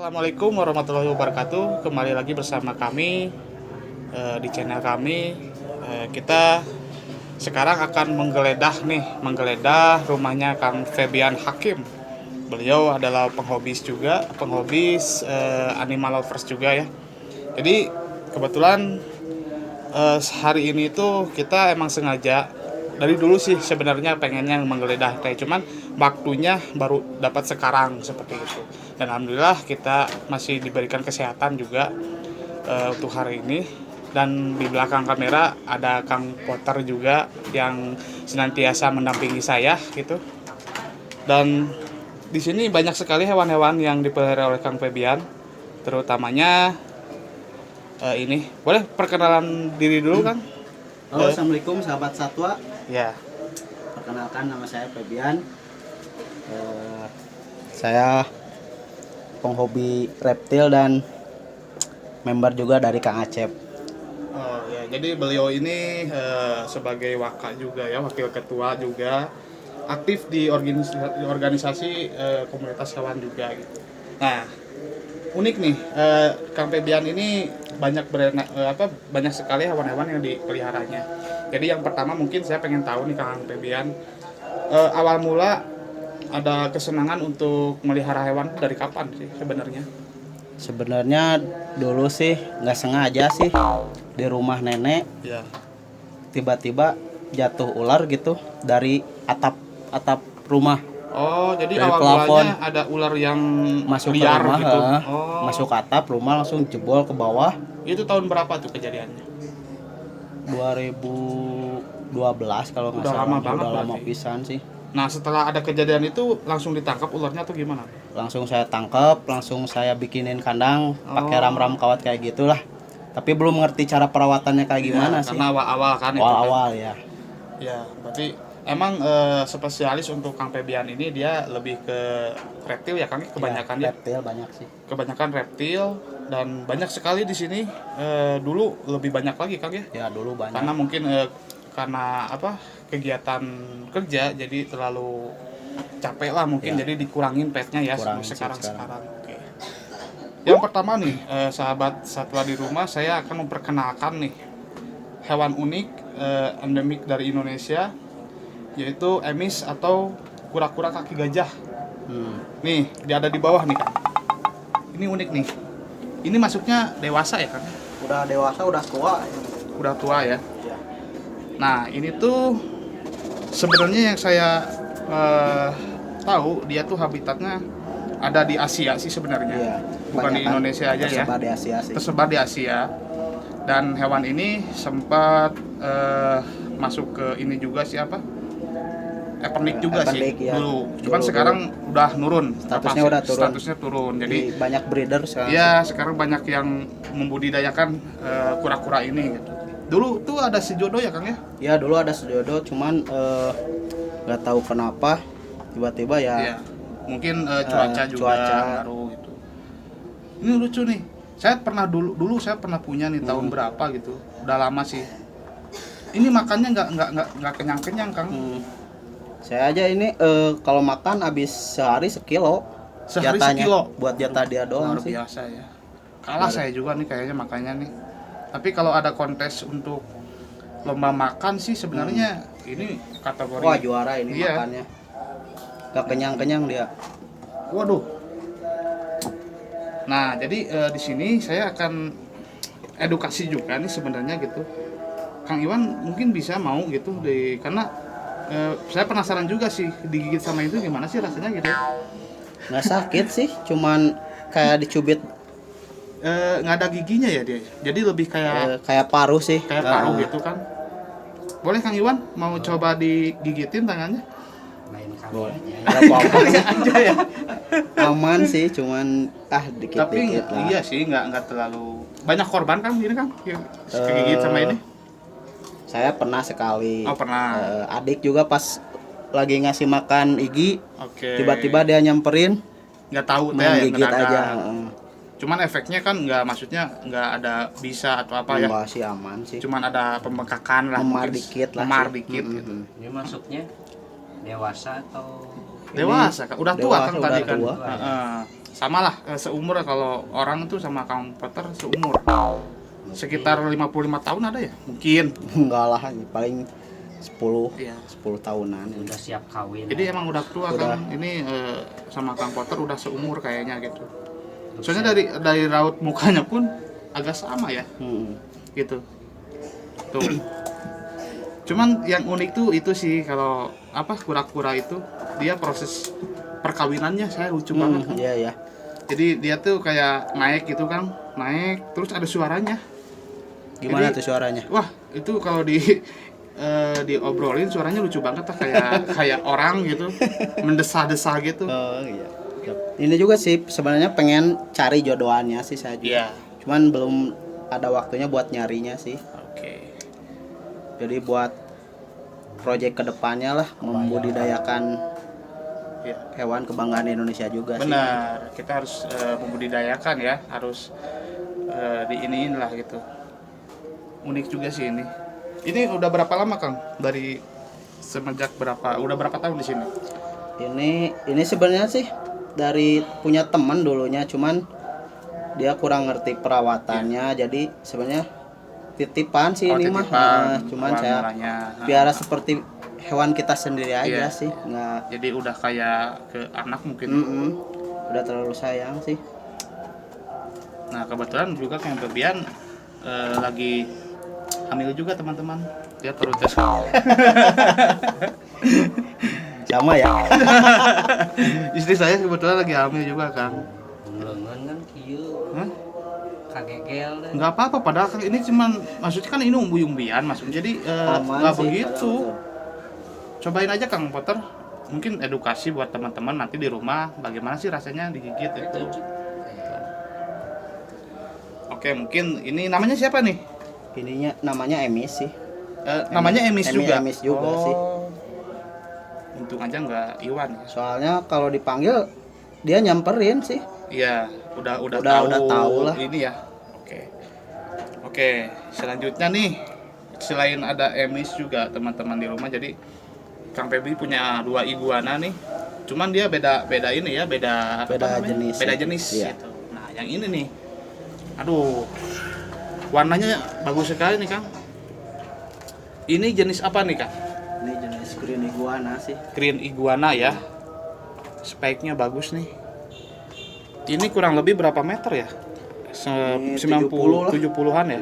Assalamualaikum warahmatullahi wabarakatuh. Kembali lagi bersama kami di channel kami. Kita sekarang akan menggeledah rumahnya Kang Febian Hakim. Beliau adalah penghobis animal lovers juga ya. Jadi kebetulan hari ini tuh kita emang sengaja dari dulu sih sebenarnya pengennya menggeledah cuman waktunya baru dapat sekarang seperti itu. Dan alhamdulillah kita masih diberikan kesehatan juga untuk hari ini. Dan di belakang kamera ada Kang Potter juga yang senantiasa mendampingi saya gitu. Dan di sini banyak sekali hewan-hewan yang dipelihara oleh Kang Febian, terutamanya ini. Boleh perkenalan diri dulu, Kang? Halo, assalamualaikum sahabat satwa. Ya. Perkenalkan, nama saya Febian. Saya penghobi reptil dan member juga dari Kang Acep. Oh ya, jadi beliau ini sebagai wakil ketua juga, aktif di organisasi komunitas hewan juga gitu. Nah, unik nih, Kang Febian ini banyak sekali hewan-hewan yang dipeliharanya. Jadi yang pertama mungkin saya pengen tahu nih Kang Febian, awal mula ada kesenangan untuk melihara hewan dari kapan sih sebenarnya? Sebenarnya dulu sih nggak sengaja sih di rumah nenek. Ya. Tiba-tiba jatuh ular gitu dari atap rumah. Oh, jadi dari awal plafon. mulanya ada ular yang Masuk liar ke rumah, gitu. Masuk ke atap rumah, langsung jebol ke bawah. Itu tahun berapa tuh kejadiannya? 2012 kalau nggak Udah salah. lama banget Udah lama berarti. pisan sih. Nah, setelah ada kejadian itu langsung ditangkap ularnya atau gimana? Langsung saya tangkap, langsung saya bikinin kandang pakai ram-ram kawat kayak gitulah. Tapi belum ngerti cara perawatannya kayak gimana sih. Karena awal-awal kan itu. Awal-awal ya. Ya, berarti emang spesialis untuk Kang Febian ini dia lebih ke reptil ya Kang, kebanyakan ya, reptil banyak sih. Kebanyakan reptil dan banyak sekali di sini. Dulu lebih banyak lagi Kang ya? Ya, dulu banyak. Karena mungkin karena kegiatan kerja jadi terlalu capek lah mungkin, jadi dikurangin petnya ya sekarang. Oke. Yang pertama nih, sahabat satwa di rumah, saya akan memperkenalkan nih hewan unik endemik dari Indonesia, yaitu emis atau kura-kura kaki gajah. Nih, dia ada di bawah nih Kang. Ini unik nih. Ini masuknya dewasa ya Kang? Udah dewasa, udah tua. Udah tua ya. Ya. Nah, ini tuh sebenarnya yang saya tahu dia tuh habitatnya ada di Asia sih sebenarnya. Iya, bukan di Indonesia aja ya. Tersebar di Asia sih. Tersebar di Asia. Dan hewan ini sempat masuk ke ini juga sih Ependemic juga sih ya. dulu. Cuman sekarang udah nurun. Statusnya udah turun. Statusnya turun. Jadi banyak breeder sekarang. Iya, sekarang banyak yang membudidayakan kura-kura ini gitu. Dulu tuh ada sejodo ya Kang ya? Ya, dulu ada sejodo, cuman nggak tahu kenapa tiba-tiba ya. Iya. Mungkin cuaca juga ngaruh gitu. Ini lucu nih. Saya pernah dulu saya pernah punya nih tahun berapa gitu. Udah lama sih. Ini makannya nggak kenyang-kenyang Kang. Saya aja ini kalau makan habis sehari sekilo. Sehari jatahnya, sekilo buat jatah dia doang luar sih. biasa ya. Kalah saya juga nih kayaknya makannya nih. Tapi kalau ada kontes untuk lomba makan sih sebenarnya ini kategori. Wah, juara ini iya. Makannya. Gak kenyang-kenyang dia. Waduh. Nah, jadi di sini saya akan edukasi juga nih sebenarnya gitu. Kang Iwan mungkin bisa mau gitu karena saya penasaran juga sih digigit sama itu gimana sih rasanya gitu. Nggak sakit sih, cuman kayak dicubit. Nggak ada giginya ya dia. Jadi lebih kayak paruh sih. Kayak paruh gitu kan. Boleh Kang Iwan mau coba digigitin tangannya? Boleh. Nggak apa-apa aja ya. Aman sih, cuman dikit-dikit. Tapi lah. Iya sih, nggak terlalu banyak korban kan ini Kang? Kegigit sama ini? Saya pernah sekali. Oh, pernah. Adik juga pas lagi ngasih makan Igi, tiba-tiba dia nyamperin, nggak tahu main gigit aja. Cuman efeknya kan maksudnya nggak ada bisa atau apa ya? Enggak sih, aman sih. Cuman ada pembengkakan lah, memar dikit gitu. Ini maksudnya dewasa atau dewasa kan? Udah tua kan tadi kan? Tua. sama lah seumur kalau orang itu sama Kang Peter seumur. Sekitar 55 tahun ada ya? Mungkin. Enggak lah, paling 10 Iya. 10 tahunan. Udah siap kawin. Jadi emang udah tua Udah. Kang. Ini sama Kang Potter udah seumur kayaknya gitu. Soalnya dari raut mukanya pun agak sama ya, gitu. Tuh. Cuman yang unik tuh itu sih kalau apa kura-kura itu dia proses perkawinannya saya lucu banget kan. Iya ya. Jadi dia tuh kayak naik gitu Kang, naik terus ada suaranya. Gimana Jadi, tuh suaranya? Wah itu kalau diobrolin suaranya lucu banget lah kayak orang gitu mendesah-desah gitu. Oh iya. Ini juga sih sebenarnya pengen cari jodohannya sih saya juga. Iya. Cuman belum ada waktunya buat nyarinya sih. Oke. Jadi buat proyek kedepannya lah membudidayakan Iya. hewan kebanggaan Indonesia juga sih. Benar, kita harus membudidayakan ya, harus diiniin lah gitu. Unik juga sih ini. Ini udah berapa lama Kang? Dari semenjak udah berapa tahun di sini? Ini sebenarnya sih dari punya teman dulunya, cuman dia kurang ngerti perawatannya, jadi sebenarnya titipan sih ini mah. Nah, cuman saya piara seperti hewan kita sendiri aja Iya, sih, iya. nggak. Jadi udah kayak ke anak mungkin. Udah terlalu sayang sih. Nah kebetulan juga Kang Febian lagi hamil juga teman-teman. Dia perlu tes. Sama ya. Istri saya kebetulan lagi hamil juga Kang. Lengan kan kieu. Hah? Kagegel deh. Nggak apa-apa padahal Kang ini cuman maksudnya kan ini umbi-umbian maksudnya jadi Aman nggak sih, begitu. kalau Cobain aja Kang Potter. Mungkin edukasi buat teman-teman nanti di rumah bagaimana sih rasanya digigit itu. Oke, mungkin ini namanya siapa nih? ininya namanya Emis sih. Namanya Emis juga. Emis juga sih. Untung aja nggak Iwan ya. Soalnya kalau dipanggil dia nyamperin sih. Iya, udah tahu lah. Ini ya. Oke, selanjutnya nih selain ada Emis juga teman-teman di rumah, jadi Kang Febri punya 2 iguana nih. Cuman dia beda ini ya, beda namanya? jenis. Beda jenis Iya. gitu. Nah, yang ini nih. Aduh. Warnanya bagus sekali nih, Kang. Ini jenis apa nih, Kang? Ini jenis green iguana sih. Green iguana ya. Spike-nya bagus nih. Ini kurang lebih berapa meter ya? Ini 90 70 lah. 70-an ya.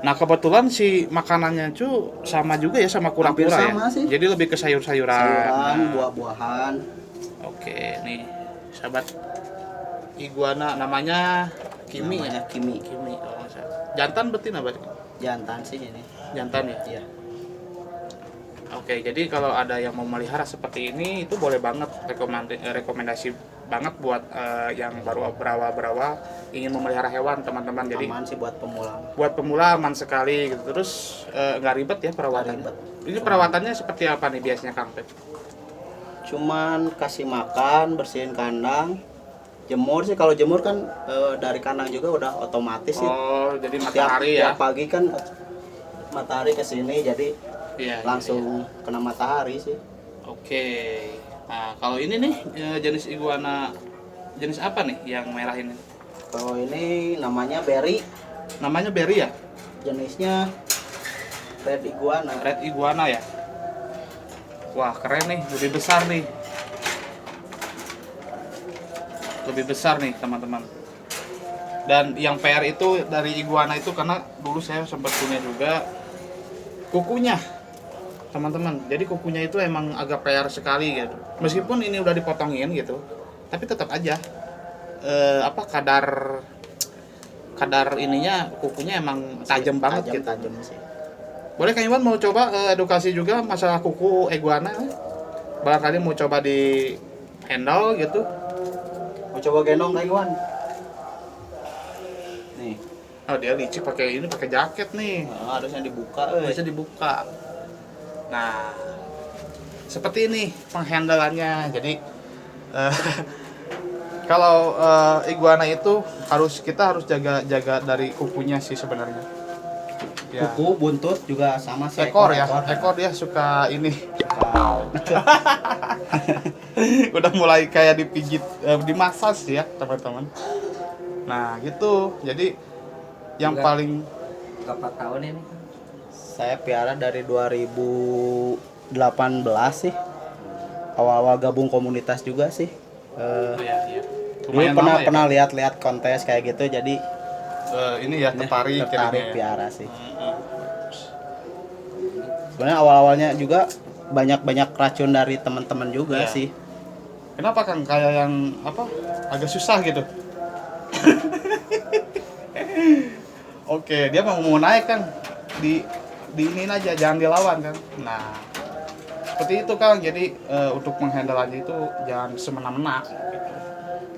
Nah, kebetulan si makanannya cu sama juga ya sama kura-kura Hampir ya. sama sih. Jadi lebih ke sayur-sayuran. Sayuran, Nah, buah-buahan. Oke, nih sahabat iguana namanya Kimi Namanya ya. Kimi. Kimi kalau nggak salah. Jantan betina berarti? Jantan sih ini. Jantan ya. Iya. Oke, jadi kalau ada yang mau melihara seperti ini itu boleh banget rekomendasi banget buat yang baru berawal ingin memelihara hewan teman-teman. Jadi Aman sih buat pemula. buat pemula aman sekali gitu. Terus nggak ribet ya perawatannya. Nggak Ini perawatannya seperti apa nih biasanya Kang Pep? Cuman kasih makan, bersihin kandang. Jemur sih, kalau jemur kan dari kandang juga udah otomatis sih. Oh, jadi Tiap matahari ya? pagi kan matahari ke sini, jadi Iya. langsung kena matahari sih. Oke. Nah, kalau ini nih jenis iguana jenis apa nih yang merah ini? Kalau ini namanya berry, Namanya berry ya? jenisnya red iguana. Red iguana ya? Wah, keren nih, lebih besar nih. Lebih besar nih, teman-teman. Dan yang PR itu dari iguana itu karena dulu saya sempat punya juga kukunya. Teman-teman, jadi kukunya itu emang agak PR sekali gitu. Meskipun ini udah dipotongin gitu, tapi tetap aja kadar ininya kukunya emang tajam banget gitu. Tajam sih. Boleh Kang Iwan mau coba edukasi juga masalah kuku iguana? Barangkali mau coba di handle gitu. Mau coba gendong Kang Iwan? Nih, Oh dia licik pakai jaket nih. harusnya dibuka. Bisa dibuka. Nah, seperti ini penghandalannya. Jadi kalau iguana itu kita harus jaga dari kukunya sih sebenarnya. Ya. Kuku, buntut juga sama sih. Ekor ya, ekor dia suka ini. Udah mulai kayak dipijit, dimasas ya teman-teman. Nah gitu, jadi yang Juga. paling Berapa tahun ini? Saya piara dari 2018 sih. Awal-awal gabung komunitas juga sih. ya, Dulu pernah lihat-lihat kontes kayak gitu, jadi ini ya tertarik piara sih. Sebenarnya awal-awalnya juga banyak racun dari teman-teman juga Iya. sih. Kenapa Kang kayak yang apa agak susah gitu? Oke, dia mau naik Kang di ini aja jangan dilawan kan. Nah, seperti itu Kang. Jadi untuk menghandle aja itu jangan semena-mena gitu.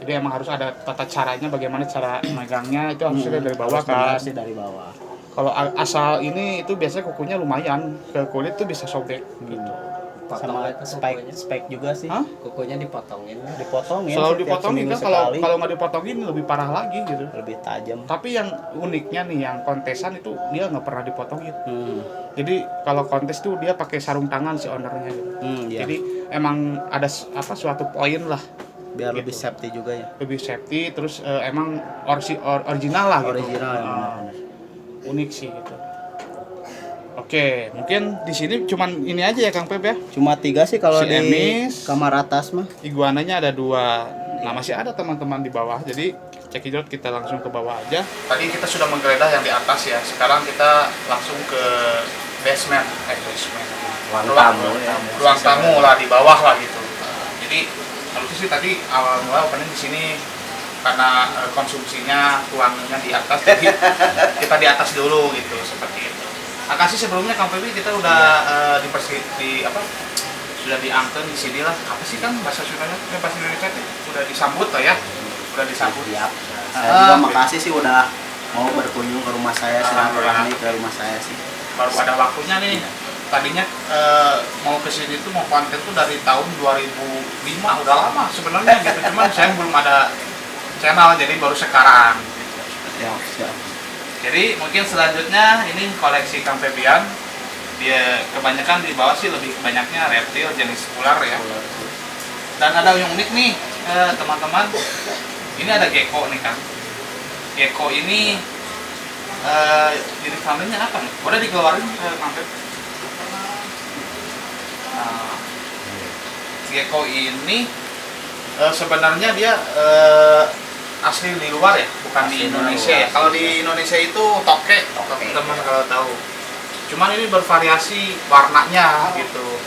Jadi emang harus ada tata caranya bagaimana cara megangnya itu harusnya dari bawah kan. Sih dari bawah. Kalau asal ini itu biasanya kukunya lumayan ke kulit tuh bisa sobek gitu. Sama spike juga sih. Hah? Kukunya dipotongin. Dipotongin. Selalu setiap dipotongin seminggu kan kalau sekali. kalau nggak dipotongin lebih parah lagi gitu. Lebih tajam. Tapi yang uniknya nih yang kontesan itu dia nggak pernah dipotongin. Jadi kalau kontes tuh dia pakai sarung tangan si ownernya gitu. Iya. Jadi emang ada suatu poin lah Biar gitu. lebih safety juga ya. Lebih safety terus emang original lah gitu. Original ya, benar-benar. Unik sih gitu. Oke, mungkin di sini cuman ini aja ya Kang Pep ya. Cuma 3 sih kalau Si di Emis. kamar atas mah. Iguananya ada 2. Nah, masih ada teman-teman di bawah. Jadi cekidot kita langsung ke bawah aja. Tadi kita sudah menggeledah yang di atas ya. Sekarang kita langsung ke basement. Ruang tamu lah di bawah lah gitu. Jadi harusnya sih tadi awal mula opening di sini karena konsumsinya tuangnya di atas. Jadi kita di atas dulu gitu seperti itu. Makasih sebelumnya Kang Febi kita udah sudah diangkat di sini lah. Apa sih kan bahasa Sundanya? Bahasa Indonesia udah disambut lah ya. Udah disambut. Siap. Saya juga makasih sih udah mau berkunjung ke rumah saya, silaturahmi ke rumah saya sih. Baru ada waktunya nih. Tadinya mau ke sini tuh mau konten tuh dari tahun 2005, udah lama sebenarnya gitu. Cuman saya belum ada channel jadi baru sekarang. Siap. Jadi mungkin selanjutnya ini koleksi Kang Febian. Dia kebanyakan di bawah sih lebih banyaknya reptil jenis ular ya. Dan ada yang unik nih teman-teman. Ini ada gecko nih Kang. Gecko ini jenis kelaminnya apa nih? Udah dikeluarin Kang Feb. Nah, gecko ini sebenarnya dia asli di luar ya, bukan di Indonesia ya. Kalau di Indonesia itu toke, teman-teman kalau tahu. Cuman ini bervariasi warnanya gitu,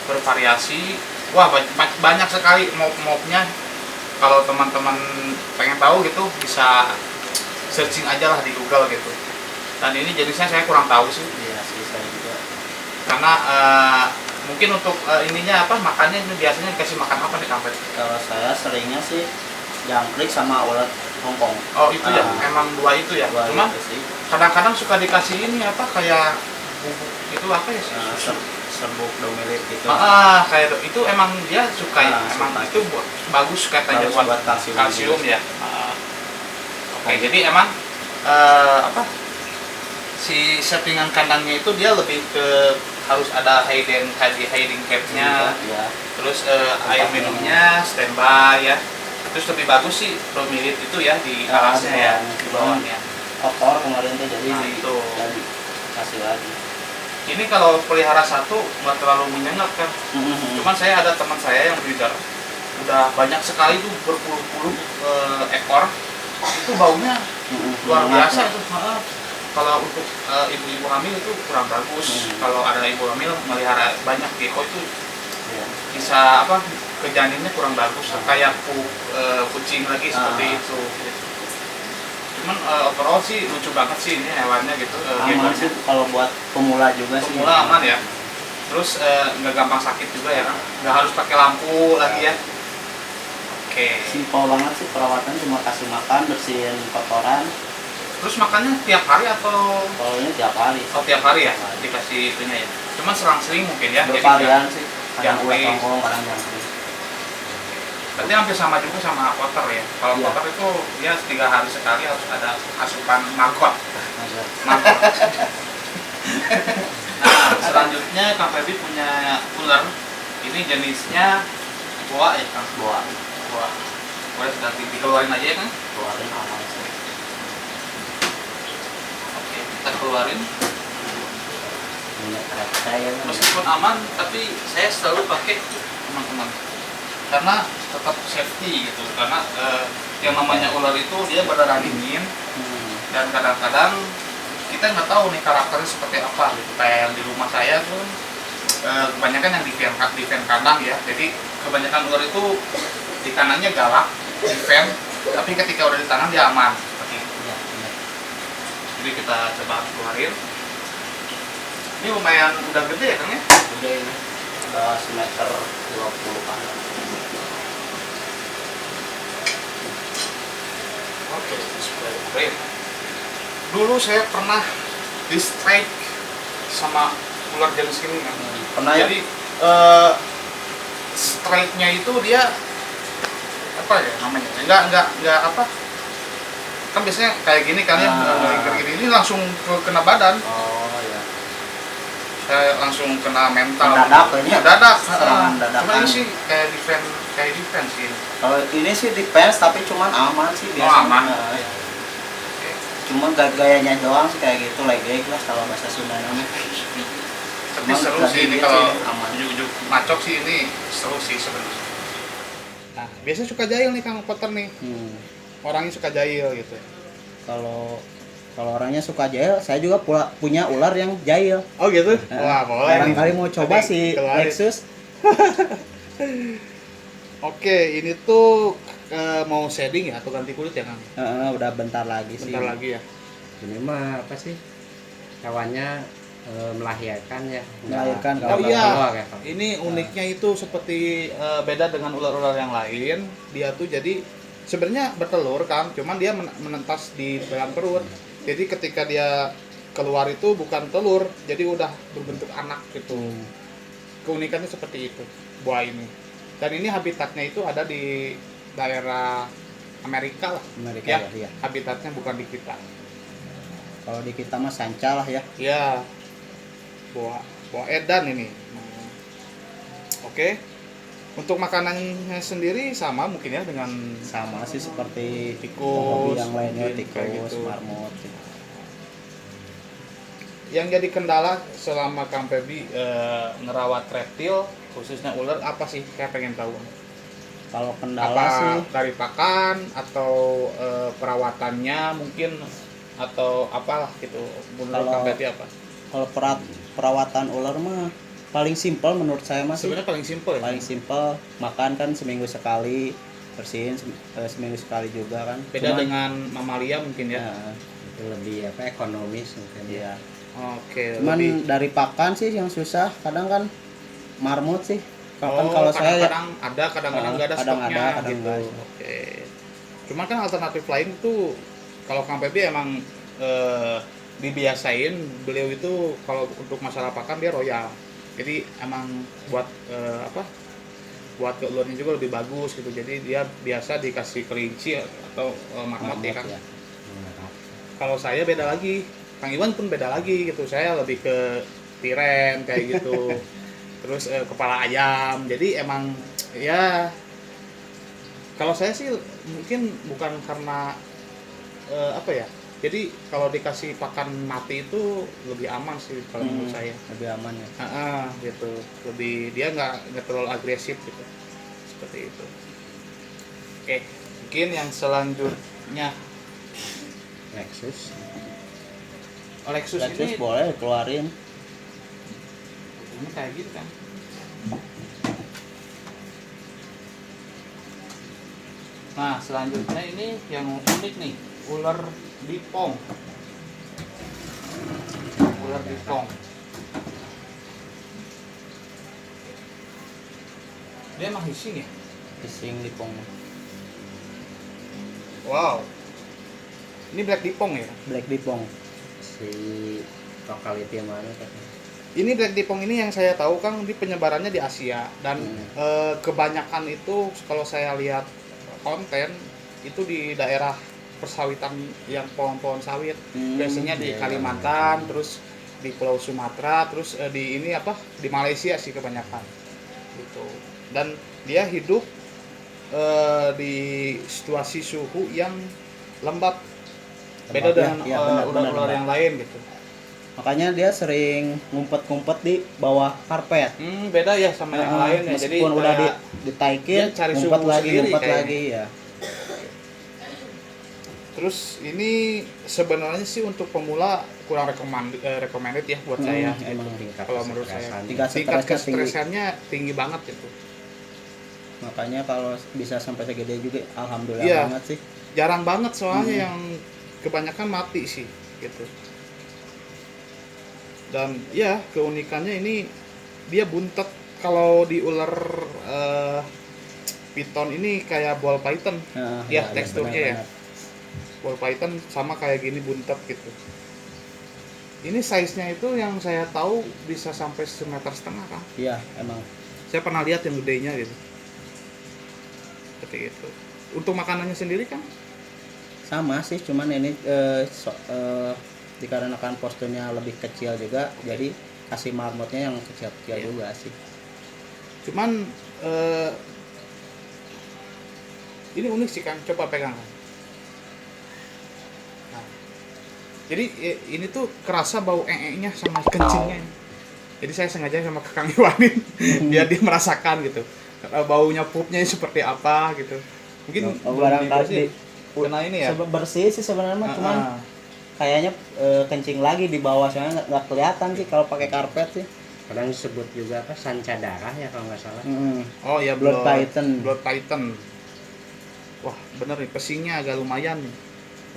bervariasi. Wah banyak sekali mob-mobnya. Kalau teman-teman pengen tahu gitu bisa searching aja lah di Google gitu. Dan ini jenisnya saya kurang tahu sih. Iya sih saya juga. Karena mungkin untuk ininya apa makannya ini biasanya dikasih makan apa nih Kang Fet? Kalau saya seringnya sih jangkrik sama ulat Hongkong. Oh itu ya, emang dua itu ya. Cuma kadang-kadang suka dikasih ini apa kayak bubuk itu apa ya? Serbuk domilit gitu. Kayak itu emang dia suka ya. Emang suka. itu bagus katanya buat kalsium ya. Oke, jadi emang si settingan kandangnya itu dia lebih ke harus ada hiding capnya, ya. Terus air minumnya standby ya. Terus lebih bagus sih domilit itu ya di alasnya ya, di bawahnya. Kotor kemarin tuh jadi itu. Jadi kasih lagi. Ini kalau pelihara satu nggak terlalu menyengat kan. Cuman saya ada teman saya yang breeder, udah banyak sekali tuh berpuluh-puluh ekor. Itu baunya luar biasa itu. Kalau untuk ibu-ibu hamil itu kurang bagus. Kalau ada ibu hamil melihara banyak gecko itu bisa ke janinnya kurang bagus, kayak kucing lagi seperti itu. Cuman overall sih lucu banget sih ini hewannya gitu. Aman sih kalau buat pemula juga sih. Pemula aman ya. Terus nggak gampang sakit juga ya kan. Nggak harus pakai lampu lagi ya. Oke. Simpel banget sih perawatan, cuma kasih makan, bersihin kotoran. Terus makannya tiap hari atau? Kalau ini tiap hari. Oh tiap hari ya dikasih itunya ya. Cuman selang-seling mungkin ya. Bervarian sih. Kadang ulat jangkrik. Hongkong, kadang jangkrik. Berarti hampir sama juga sama kotor ya. Kalau kotor itu dia 3 hari sekali harus ada asupan maggot. Nah, selanjutnya Kang Febi punya ular. Ini jenisnya Boa ya Kang? Boa. Boa. Boleh sudah dikeluarin aja ya Kang? Keluarin aman sih. Oke, kita keluarin. Minyak keras saya kan. Meskipun aman, tapi saya selalu pakai teman-teman. Karena tetap safety gitu. Karena yang namanya ular itu dia berdarah dingin dan kadang-kadang kita nggak tahu nih karakternya seperti apa gitu. Kayak yang di rumah saya tuh kebanyakan yang di fan kandang ya. Jadi kebanyakan ular itu di kanannya galak, di fan, tapi ketika udah di tangan dia aman. Seperti itu. Iya, benar. Jadi kita coba keluarin. Ini lumayan udah gede ya Kang ya? Gede ini. Udah semeter 20-an. Oke, spray. Dulu saya pernah di strike sama ular jenis ini kan. Pernah ya? Jadi strike-nya itu dia apa ya namanya? Enggak apa? Kan biasanya kayak gini kan ya, gini ini langsung kena badan. Oh ya. Saya langsung kena mental. Mendadak ini ya? Mendadak. Serangan dadakan. Cuma ini sih kayak defense sih. Kalau ini sih defense tapi cuman aman sih Oh, biasanya. aman. Nah, Oke. cuma gayanya doang sih kayak gitu, legek lah kalau bahasa Sundanya. Tapi Emang seru dari sih ini dia kalau sih aman. ujuk-ujuk macok sih ini seru sih sebenarnya. Nah, biasanya suka jahil nih Kang Potter nih. Orangnya suka jahil gitu. Kalau orangnya suka jahil, saya juga punya ular yang jahil. Oh gitu? Wah, boleh. Barangkali nih. mau coba Nanti si keluarin. Lexus. Oke, ini tuh mau shading ya atau ganti kulit ya Kang? Udah bentar lagi sih. Bentar lagi ya. Ini mah apa sih? Kawannya melahirkan ya. Melahirkan Nggak Oh kalau iya, keluar ya, Kang. ini uniknya itu seperti beda dengan ular-ular yang lain. Dia tuh jadi sebenarnya bertelur kan, cuman dia menetas di dalam perut. Jadi ketika dia keluar itu bukan telur, jadi udah berbentuk anak gitu. Keunikannya seperti itu buah ini. Dan ini habitatnya itu ada di daerah Amerika lah. Amerika Ya, ya. habitatnya bukan di kita. Kalau di kita mah sanca lah ya. Ya, buah edan ini. Oke. Untuk makanannya sendiri sama mungkin ya dengan Sama sih seperti tikus, hobi yang lainnya, mungkin kayak tikus, gitu. marmut. Gitu. Yang jadi kendala selama Kang Febi ngerawat reptil khususnya ular apa sih? Saya pengen tahu. Kalau kendala Apa sih dari pakan atau perawatannya mungkin atau apalah gitu. Menurut Kalau- Kang Febi apa? kalau perawatan ular mah paling simpel menurut saya mah sih. Sebenarnya paling simpel ya. Paling simpel, makan kan seminggu sekali, bersihin seminggu sekali juga kan. Beda Cuman, dengan mamalia mungkin ya. ya, Itu lebih apa ekonomis mungkin. iya. Oke. Cuman lebih- dari pakan sih yang susah, kadang kan marmut sih. Kan Oh, kalau saya ya, kadang-kadang ada, kadang-kadang nggak ada kadang stoknya ada, kadang gitu. nggak. Oke. Cuman kan alternatif lain tuh kalau Kang Pepi emang dibiasain beliau itu kalau untuk masalah pakan dia royal. Jadi emang buat buat ke ularnya juga lebih bagus gitu. Jadi dia biasa dikasih kelinci atau marmot ya Kang. ya. Kalau saya beda lagi. Kang Iwan pun beda lagi gitu. Saya lebih ke tiren kayak gitu. Terus kepala ayam. Jadi emang ya kalau saya sih mungkin bukan karena apa ya. Jadi kalau dikasih pakan mati itu lebih aman sih kalau menurut saya. Lebih aman ya. Gitu. Lebih dia nggak terlalu agresif gitu. Seperti itu. Oke, mungkin yang selanjutnya Lexus. Lexus Lexus ini boleh keluarin. ini kayak gitu kan. Nah, selanjutnya ini yang unik nih, ular dipong. Ular dipong. Dia emang hising ya? Fishing di pong. Wow. Ini black dipong ya? Black dipong. Si lokality yang mana katanya? Ini black dipong ini yang saya tahu kan di penyebarannya di Asia dan kebanyakan itu kalau saya lihat konten itu di daerah persawitan yang pohon-pohon sawit. Biasanya di iya, Kalimantan, terus di Pulau Sumatera, terus di ini apa? Di Malaysia sih kebanyakan. gitu. Dan dia hidup di situasi suhu yang lembab, beda Lembab, ya, dengan ya, benar, ular-ular benar. yang lain gitu. Makanya dia sering ngumpet-ngumpet di bawah karpet. Beda ya sama yang lain ya. Jadi Meskipun udah kayak ditaikin, dia cari ngumpet suhu lagi, sendiri ngumpet kayaknya. lagi ya. Terus ini sebenarnya sih untuk pemula kurang recommended ya buat saya. Emang Tingkat Kalau menurut saya kesetresan. tingkat tingkat stresnya tinggi. kestresannya tinggi banget gitu. Makanya kalau bisa sampai segede juga alhamdulillah Iya. banget sih. Jarang banget soalnya yang kebanyakan mati sih gitu. Dan ya keunikannya ini dia buntet. Kalau di ular piton ini kayak ball python. Nah, Ya, teksturnya ya. benar-benar. Ball python sama kayak gini buntet gitu. Ini size-nya itu yang saya tahu bisa sampai 1,5 meter kan. Iya, emang. Saya pernah lihat yang gedenya gitu. Seperti itu. Untuk makanannya sendiri kan? Sama sih, cuman ini dikarenakan posturnya lebih kecil juga, jadi kasih marmotnya yang kecil-kecil Iya. juga sih. Cuman ini unik sih Kang, coba pegang. Nah, jadi ini tuh kerasa bau nya sama kencingnya. Jadi saya sengaja sama Kang Iwanin biar dia merasakan gitu. Baunya pupnya seperti apa gitu. Mungkin Barangkali kena ini ya. bersih sih sebenarnya mah, cuman kayaknya kencing lagi di bawah, soalnya nggak kelihatan sih kalau pakai karpet sih. Kadang disebut juga apa sanca darah ya kalau nggak salah. Oh ya, Blood python. Blood python. Wah, bener nih, pesingnya agak lumayan nih.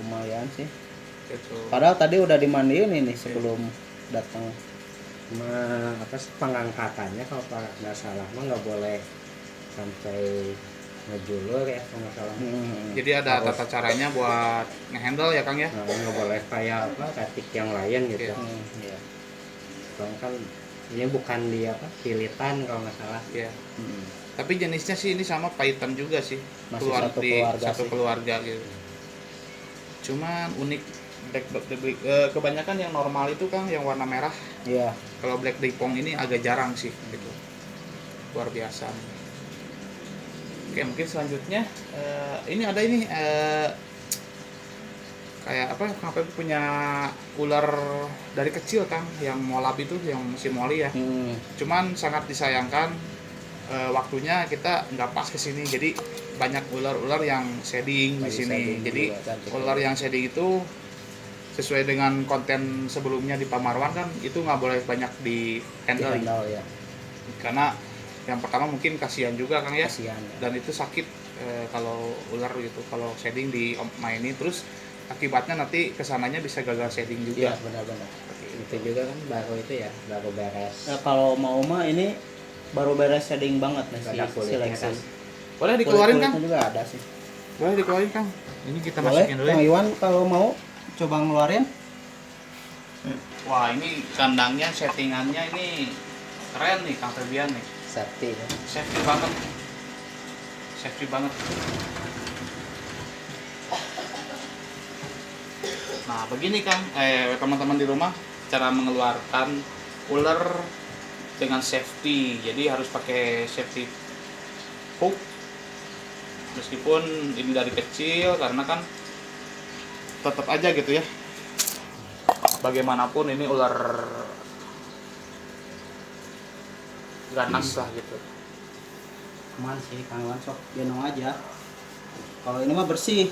Lumayan sih. Gitu. Padahal tadi udah dimandiin ini sebelum datang. Cuma apa sih pengangkatannya kalau nggak salah mah nggak boleh sampai ngejulur ya kalau nggak salah. Jadi ada tata caranya buat ngehandle ya Kang ya. Nah, nggak boleh kayak apa retik yang lain gitu. Iya. Soalnya kan ini bukan di apa pilitan kalau nggak salah. Iya. Tapi jenisnya sih ini sama python juga sih. Masih satu keluarga satu sih. keluarga gitu. Cuman unik kebanyakan yang normal itu Kang yang warna merah. Iya. Kalau black dipong ini agak jarang sih gitu. Luar biasa. Oke, mungkin selanjutnya ini ada ini kayak apa sampai punya ular dari kecil Kang yang molab itu yang si moli ya. Cuman sangat disayangkan waktunya kita nggak pas kesini, jadi banyak ular-ular yang shedding di sini. Jadi ular yang shedding itu sesuai dengan konten sebelumnya di Pamarwan kan itu nggak boleh banyak di handle ya. karena yang pertama mungkin kasihan juga Kang ya. Kasihan, ya. Dan itu sakit kalau ular gitu kalau shedding di maini, terus akibatnya nanti kesananya bisa gagal shedding juga. Iya, benar-benar. Itu juga kan baru itu ya baru beres. Nah, kalau mau mah ini baru beres shading banget nih Ada kulitnya seleksi. kan. Boleh dikeluarin Kang? Kulitnya juga ada sih. Boleh dikeluarin Kang. Ini kita Boleh, masukin dulu Kang ya. Iwan kalau mau coba ngeluarin. Wah, ini kandangnya settingannya ini keren nih Kang Febian nih. Safety ya. Safety banget. Safety banget. Nah, begini Kang, teman-teman di rumah cara mengeluarkan ular dengan safety. Jadi harus pakai safety hook. Meskipun ini dari kecil karena kan tetap aja gitu ya. Bagaimanapun ini ular ganas lah gitu. Aman sih Kang Iwan, sok gendong aja. Kalau ini mah bersih,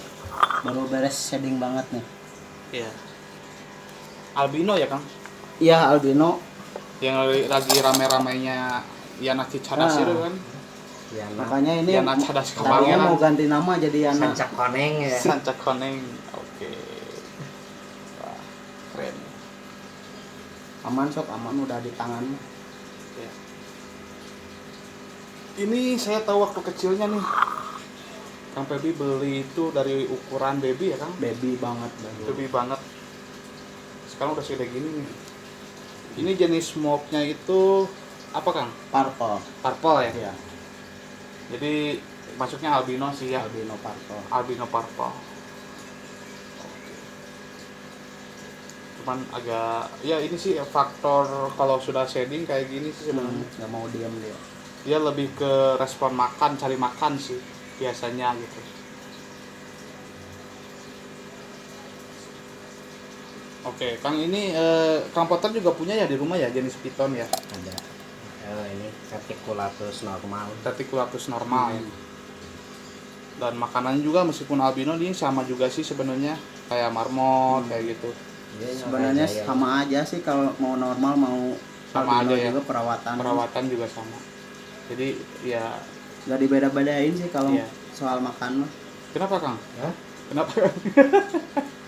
baru beres shading banget nih. Iya. Albino ya Kang? Iya, albino. Yang lagi rame-ramenya Yana Cicadas itu kan? Ya, Makanya ini Yana Cadas tadinya Kabangan. mau ganti nama jadi Yana. sancak koneng ya. Sanca Koneng. Oke. Wah, keren. Aman sok, aman udah di tangan. Ya. Ini saya tahu waktu kecilnya nih. Kang Febi beli itu dari ukuran baby ya Kang? Baby banget. Baby banget. Sekarang udah segede gini nih. Ini jenis smoke-nya itu apa Kang? Purple. Purple ya? Iya, Jadi masuknya albino sih ya. albino purple. Albino purple. Cuman agak ya ini sih faktor kalau sudah shading kayak gini sih sebenarnya. Nggak mau diam dia. dia lebih ke respon makan, cari makan sih biasanya gitu. Oke, Kang ini Kang Potter juga punya ya di rumah ya jenis piton ya. Ada ini Reticulatus normal. Reticulatus normal ya. Dan makanannya juga meskipun albino ini sama juga sih sebenarnya kayak marmot kayak gitu. Dia Sebenarnya nyoba sama aja sih kalau mau normal mau Sama albino aja ya. juga perawatan Juga sama. Jadi ya nggak dibeda-bedain sih kalau Iya. soal makan mah kenapa Kang? Hah? Kenapa?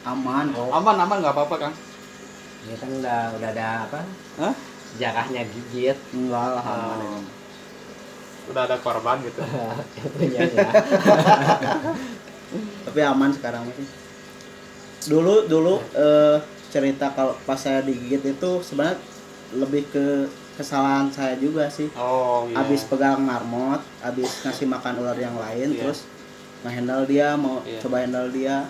aman kok. Aman nggak apa-apa Kang. Ini kan udah ada apa? Hah? Jarahnya gigit. Enggak lah aman Oh. ini. Udah ada korban gitu. Punyanya. Tapi aman sekarang sih. Dulu cerita kalau pas saya digigit itu sebenarnya lebih ke kesalahan saya juga sih. Oh iya. Abis pegang marmot, abis ngasih makan ular yang lain, Iya. terus nge-handle dia, mau Iya. coba handle dia.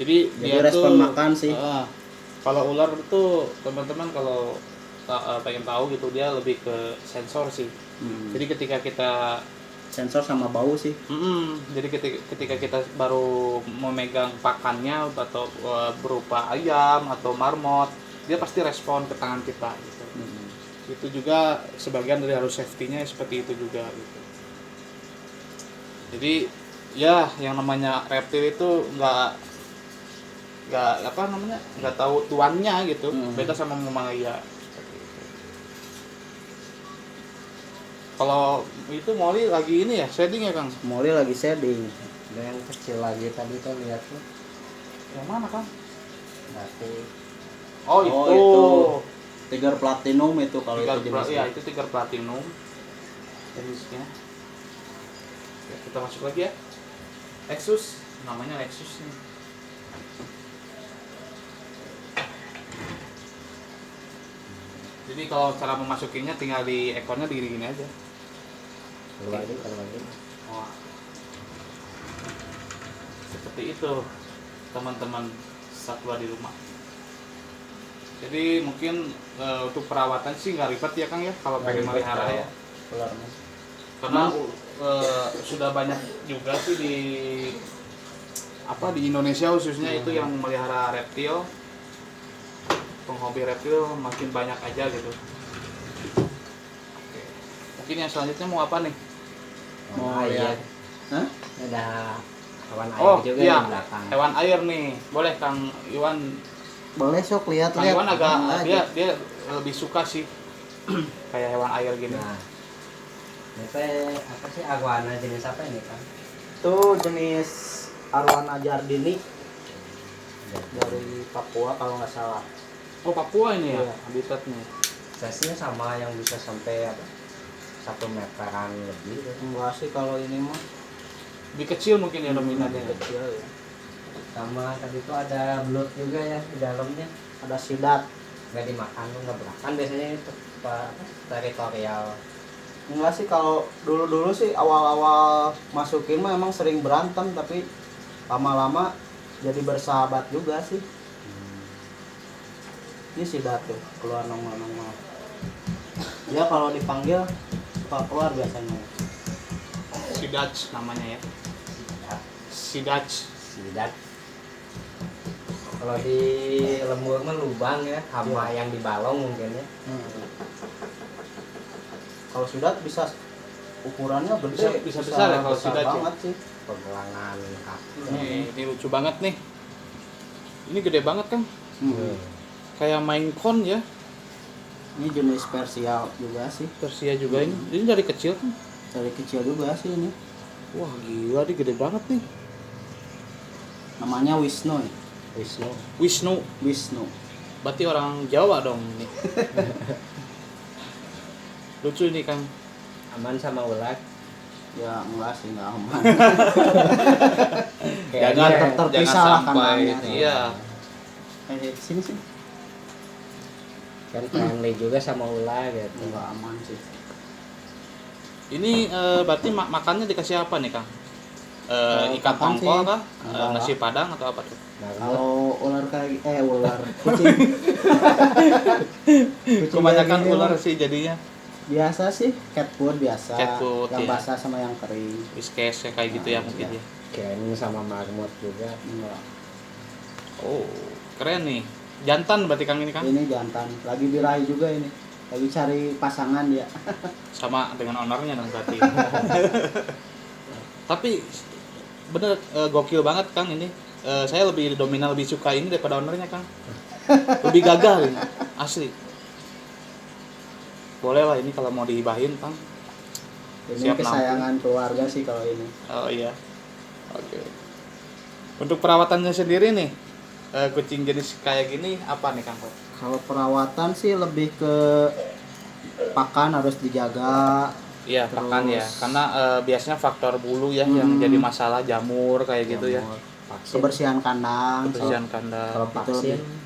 Jadi dia respon tuh, makan sih. kalau ular tuh teman-teman kalau pengen tahu gitu dia lebih ke sensor sih. Jadi ketika kita Sensor sama bau sih. jadi ketika kita baru memegang pakannya atau berupa ayam atau marmot, dia pasti respon ke tangan kita gitu. Itu juga sebagian dari harus safety-nya seperti itu juga gitu. Jadi ya yang namanya reptil itu nggak tahu tuannya gitu. Beda sama mamalia. Kalau itu Molly lagi ini ya shading ya Kang. Molly lagi shading. Ada yang kecil lagi tadi tuh lihat tuh. Yang mana Kang? Berarti Oh, itu. Tiger platinum itu kalau itu jenisnya. Ya itu Tiger platinum jenisnya. Ya, kita masuk lagi ya. Lexus, namanya Lexus nih. Jadi kalau cara memasukinya tinggal di ekornya digini-gini aja. keluar lagi. Wah. Seperti itu teman-teman satwa di rumah. Jadi mungkin untuk perawatan sih nggak ribet ya Kang ya kalau pengen melihara ya. Ularnya. Karena sudah banyak juga sih di Indonesia khususnya itu yang melihara reptil. Penghobi reptil makin banyak aja gitu. Oke. Mungkin yang selanjutnya mau apa nih? Mau lihat. Hah? Ada hewan air juga iya, di belakang. hewan air nih. Boleh Kang Iwan. Boleh sok lihat. Kang Iwan agak dia lebih suka sih kayak hewan air gini. Nah, ini apa sih iguana jenis apa ini kan? Itu jenis Arowana jardini dari Papua kalau nggak salah. Oh Papua ini ya Iya. habitatnya. Size-nya sama yang bisa sampai apa? 1 meteran lebih. Enggak sih kalau ini mah Lebih kecil mungkin ya dominannya. kecil ya. Sama tadi tuh ada belut juga ya di dalamnya. Ada sidat. Nggak dimakan tuh nggak berakan biasanya itu teritorial. Enggak sih kalau dulu sih awal-awal masukin mah emang sering berantem tapi lama-lama jadi bersahabat juga sih. Ini sidat tuh keluar nongol-nongol. Ya kalau dipanggil suka keluar biasanya. Sidach namanya ya. Sidach. Sidat. Kalau di lembur mah lubang ya, hama yang dibalong mungkin ya. Kalau sidat bisa ukurannya gede, Bisa besar ya kalau besar sidat ya? banget sih. Pergelangan kaki. Ini lucu banget nih. Ini gede banget Kang. Kayak main kon ya. Ini jenis Persia juga sih. Persia juga ini. Ini dari kecil kan. Dari kecil juga sih ini. Wah gila dia gede banget nih. Namanya Wisnu. Wisnu. Wisnu. Berarti orang Jawa dong ini. Lucu ini Kang. Aman sama ular. Ya enggak sih, enggak aman. Jangan terpisah lah sampai kandangnya. iya. Kayak sini sih. Kan friendly juga sama ular gitu. Enggak aman sih. Ini berarti makannya dikasih apa nih Kang? Ikan Kapan tongkol sih? kah? Enggak. Nasi padang atau apa tuh? Kalau ular kayak ular kucing. Kebanyakan kayak gini ular mah sih jadinya. Biasa sih cat food biasa. Cat food, yang ya. basah sama yang kering. Whiskas ya, kayak gitu ya mungkin ya. kirain sama marmut juga. Enggak. Oh, keren nih. Jantan berarti Kang ini Kang? Ini jantan, lagi birahi juga ini. Lagi cari pasangan dia. Sama dengan ownernya dong berarti. Tapi bener gokil banget Kang ini. Saya lebih dominan, lebih suka ini daripada ownernya Kang. Lebih gagah ini, asli. Boleh lah ini kalau mau dihibahin Kang. Ini Siap kesayangan keluarga sih kalau ini. Oh iya. Oke. Untuk perawatannya sendiri nih, kucing jenis kayak gini apa nih Kang? Kalau perawatan sih lebih ke pakan harus dijaga. Iya, Terus- pakan ya. Karena biasanya faktor bulu ya yang jadi masalah, jamur kayak gitu ya. Vaksin. Kebersihan kandang. Kebersihan kandang. Kalau Itu vaksin lebih-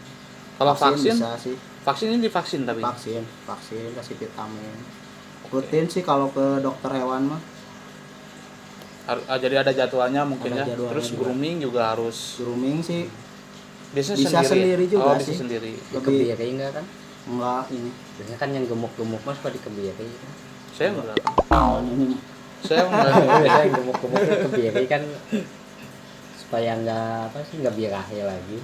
Kalau vaksin, bisa sih. vaksin ini divaksin tapi. Vaksin kasih vitamin. Rutin sih kalau ke dokter hewan mah. Jadi ada jadwalnya mungkin Ada ya. jadwalnya Terus juga. grooming juga harus. Grooming sih Biasanya Bisa sendiri juga oh, bisa sih. sendiri. lebih dikebiri enggak kan? enggak ini. Biasanya kan yang gemuk-gemuk mas pada dikebiri kan? Saya enggak. Ini Saya enggak. Biasanya yang gemuk-gemuk itu kebiri kan supaya nggak birahi lagi.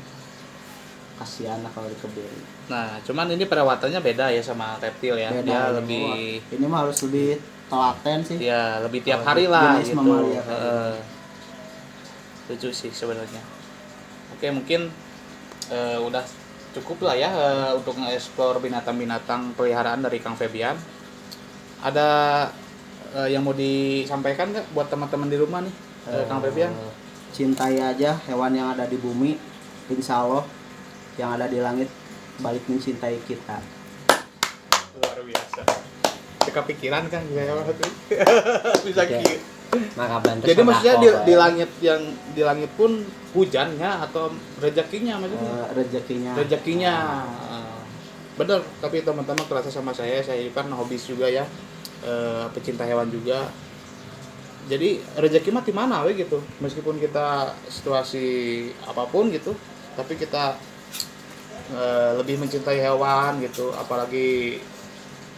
kasihan lah kalau dikebiri. Nah, cuman ini perawatannya beda ya sama reptil ya. Beda Dia ini. lebih Ini mah harus lebih telaten sih. ya lebih tiap Kalau hari lah jenis gitu. mamalia kayak Lucu sih sebenarnya. Oke, mungkin udah cukup lah ya untuk nge-explore binatang-binatang peliharaan dari Kang Febian. Ada yang mau disampaikan nggak buat teman-teman di rumah nih, Kang Febian? Cintai aja hewan yang ada di bumi. Insya Allah yang ada di langit balik mencintai kita. Luar biasa. Kepikiran kan ya bisa Oke. gitu. Maka bantu Jadi maksudnya sodako, di ya. langit yang di langit pun hujannya atau rezekinya maksudnya? Rezekinya. Rezekinya. Bener, tapi teman-teman kerasa sama saya kan hobis juga ya, pecinta hewan juga. Jadi rezeki mah di mana we gitu. Meskipun kita situasi apapun gitu, tapi kita lebih mencintai hewan gitu, apalagi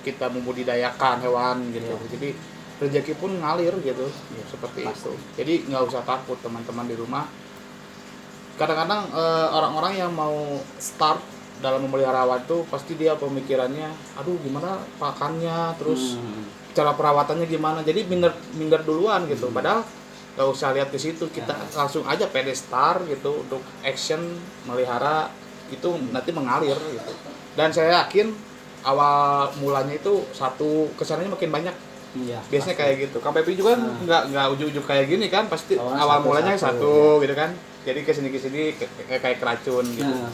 kita membudidayakan hewan gitu. Jadi rezeki pun ngalir gitu, seperti pasti. itu. Jadi nggak usah takut teman-teman di rumah. Kadang-kadang orang-orang yang mau start dalam memelihara hewan itu pasti dia pemikirannya, aduh gimana pakannya, terus cara perawatannya gimana. Jadi minder duluan gitu. Padahal nggak usah lihat ke situ, kita langsung aja pede start gitu untuk action melihara itu nanti mengalir gitu. Dan saya yakin awal mulanya itu satu kesannya makin banyak. Iya. Biasanya pasti. kayak gitu. Kang Pepi juga nggak ujuk-ujuk kayak gini kan, pasti Awalnya awal satu-satu, mulanya satu gitu kan. Jadi kesini kayak keracun gitu. Nah,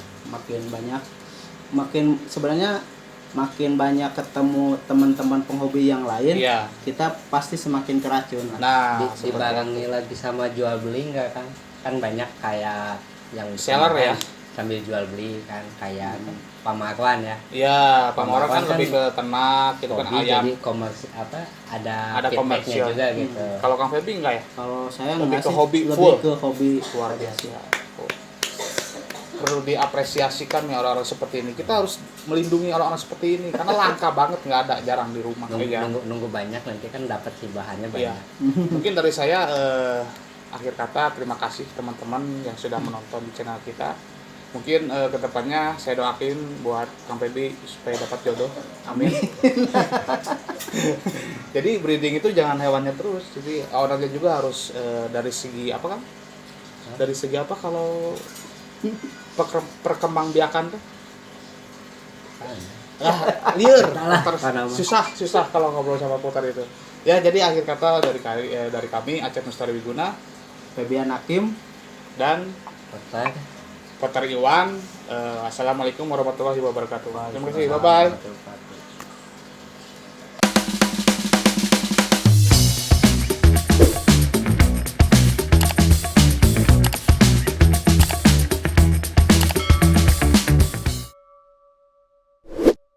makin sebenarnya makin banyak ketemu teman-teman penghobi yang lain, Iya. kita pasti semakin keracun. Nah, Dibarengi lagi sama jual beli nggak kan? Kan banyak kayak yang Seller ya? sambil jual beli kan kayak pamaruan ya. iya, Pamora kan Pamora kan lebih ke ternak gitu kan, Hobi, ayam. jadi ada Ada feedbacknya komersial. juga gitu. Kalau Kang Febi enggak ya? Kalau saya Lebih enggak ke sih, hobi lebih full. ke hobi Luar biasa. Oh. Perlu diapresiasikan nih orang-orang seperti ini. Kita harus melindungi orang-orang seperti ini karena langka banget, nggak ada, jarang di rumah. Iya. Nunggu banyak nanti kan dapat hibahannya Iya. banyak. Mungkin dari saya akhir kata terima kasih teman-teman yang sudah menonton di channel kita. Mungkin kedepannya saya doain buat Kang Febi supaya dapat jodoh. Amin. Jadi breeding itu jangan hewannya terus. Jadi orangnya juga harus dari segi apa kan? Dari segi apa kalau perkembangbiakan tuh? Liar. Susah kalau ngobrol sama Putar itu. Ya, jadi akhir kata dari kami Acep Nustari Wiguna Febian Hakim. dan Otak. Putar Iwan. Assalamualaikum warahmatullahi wabarakatuh. Terima kasih. Bye bye.